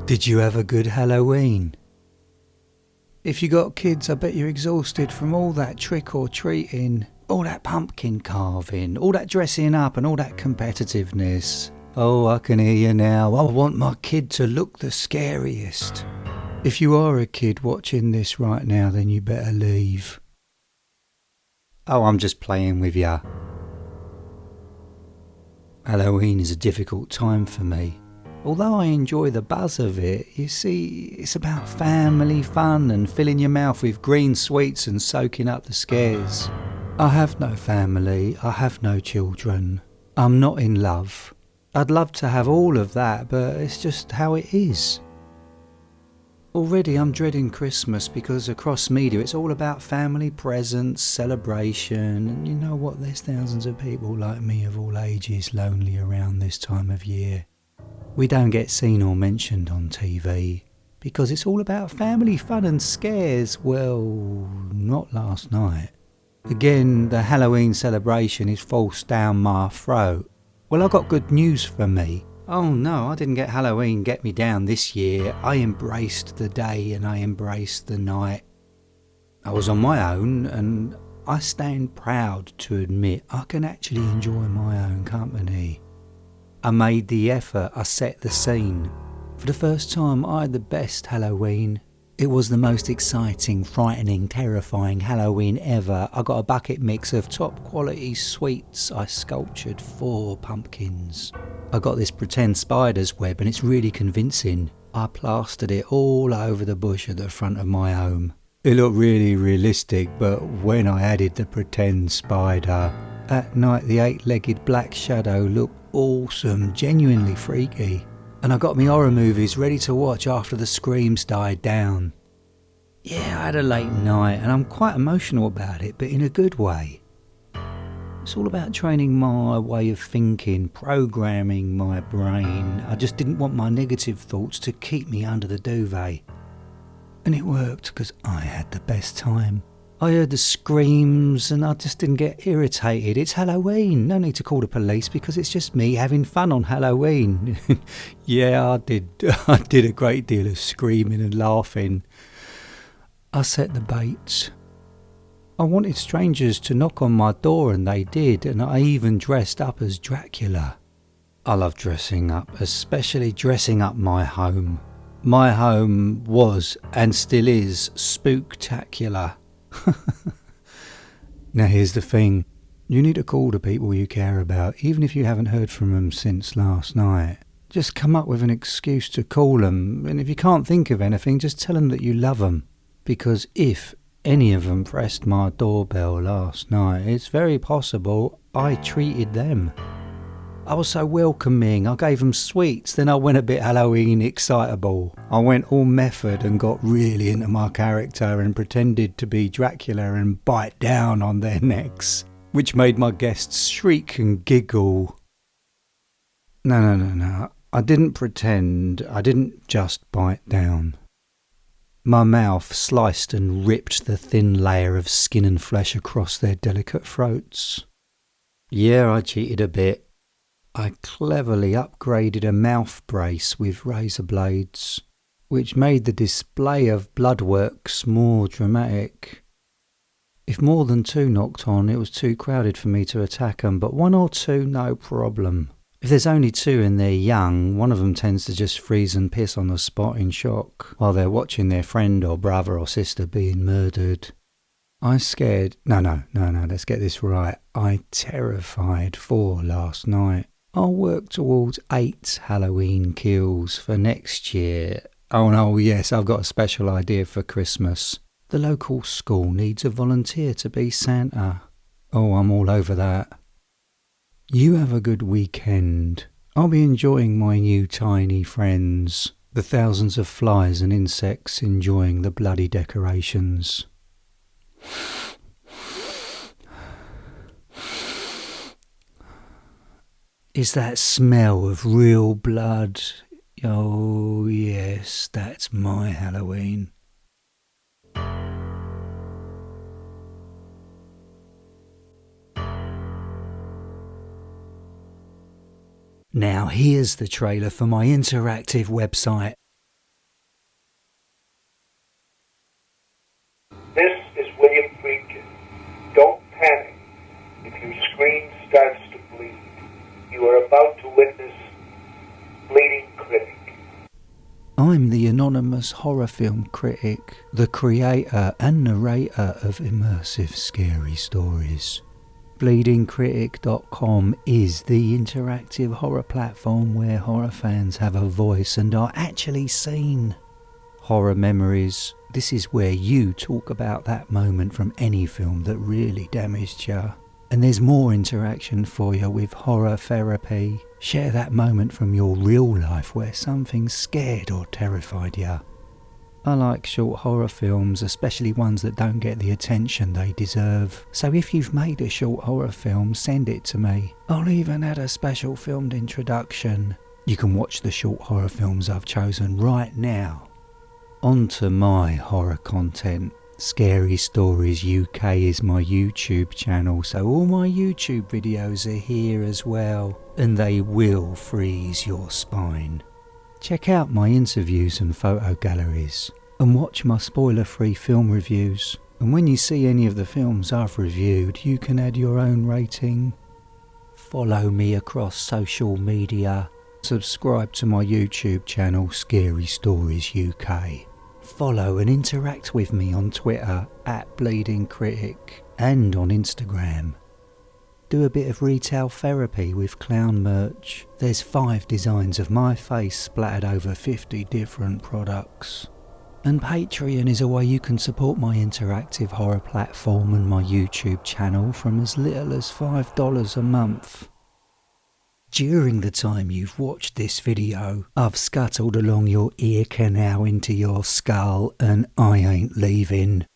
Did you have a good Halloween? If you got kids, I bet you're exhausted from all that trick-or-treating, all that pumpkin carving, all that dressing up and all that competitiveness. Oh, I can hear you now. I want my kid to look the scariest. If you are a kid watching this right now, then you better leave. Oh, I'm just playing with ya. Halloween is a difficult time for me. Although I enjoy the buzz of it, you see, it's about family fun and filling your mouth with green sweets and soaking up the scares. I have no family, I have no children, I'm not in love. I'd love to have all of that, but it's just how it is. Already I'm dreading Christmas because across media it's all about family presents, celebration, and you know what, there's thousands of people like me of all ages lonely around this time of year. We don't get seen or mentioned on TV because it's all about family fun and scares. Well, not last night. Again, the Halloween celebration is forced down my throat. Well, I got good news for me. Oh no, I didn't get Halloween get me down this year. I embraced the day and I embraced the night. I was on my own and I stand proud to admit I can actually enjoy my own company. I made the effort, I set the scene. For the first time I had the best Halloween. It was the most exciting, frightening, terrifying Halloween ever. I got a bucket mix of top quality sweets. I sculptured 4 pumpkins. I got this pretend spider's web and it's really convincing. I plastered it all over the bush at the front of my home. It looked really realistic, but when I added the pretend spider, at night the 8-legged black shadow looked awesome, genuinely freaky. And I got me horror movies ready to watch after the screams died down. Yeah, I had a late night and I'm quite emotional about it, but in a good way. It's all about training my way of thinking, programming my brain. I just didn't want my negative thoughts to keep me under the duvet. And it worked because I had the best time. I heard the screams and I just didn't get irritated. It's Halloween, no need to call the police because it's just me having fun on Halloween. Yeah, I did a great deal of screaming and laughing. I set the bait. I wanted strangers to knock on my door and they did, and I even dressed up as Dracula. I love dressing up, especially dressing up my home. My home was and still is spooktacular. Now here's the thing, you need to call the people you care about, even if you haven't heard from them since last night. Just come up with an excuse to call them, and if you can't think of anything, just tell them that you love them. Because if any of them pressed my doorbell last night, it's very possible I treated them. I was so welcoming, I gave them sweets, then I went a bit Halloween excitable. I went all method and got really into my character and pretended to be Dracula and bite down on their necks, which made my guests shriek and giggle. No. I didn't pretend, I didn't just bite down. My mouth sliced and ripped the thin layer of skin and flesh across their delicate throats. Yeah, I cheated a bit. I cleverly upgraded a mouth brace with razor blades, which made the display of bloodworks more dramatic. If more than 2 knocked on, it was too crowded for me to attack them, but 1 or 2, no problem. If there's only 2 and they're young, one of them tends to just freeze and piss on the spot in shock, while they're watching their friend or brother or sister being murdered. I let's get this right. I terrified 4 last night. I'll work towards 8 Halloween kills for next year. Oh no, yes, I've got a special idea for Christmas. The local school needs a volunteer to be Santa. Oh, I'm all over that. You have a good weekend. I'll be enjoying my new tiny friends. The thousands of flies and insects enjoying the bloody decorations. Is that smell of real blood? Oh yes, that's my Halloween. Now here's the trailer for my interactive website. starts to bleed. You are about to witness Bleeding Critic. I'm the anonymous horror film critic, the creator and narrator of immersive scary stories. BleedingCritic.com is the interactive horror platform where horror fans have a voice and are actually seen. Horror Memories, this is where you talk about that moment from any film that really damaged you. And there's more interaction for you with Horror Therapy. Share that moment from your real life where something scared or terrified you. I like short horror films, especially ones that don't get the attention they deserve. So if you've made a short horror film, send it to me. I'll even add a special filmed introduction. You can watch the short horror films I've chosen right now. On to my horror content. Scary Stories UK is my YouTube channel, so all my YouTube videos are here as well, and they will freeze your spine. Check out my interviews and photo galleries, and watch my spoiler-free film reviews. And when you see any of the films I've reviewed, you can add your own rating. Follow me across social media. Subscribe to my YouTube channel, Scary Stories UK. Follow and interact with me on Twitter @BleedingCritic and on Instagram. Do a bit of retail therapy with clown merch. There's 5 designs of my face splattered over 50 different products. And Patreon is a way you can support my interactive horror platform and my YouTube channel from as little as $5 a month. During the time you've watched this video, I've scuttled along your ear canal into your skull and I ain't leaving.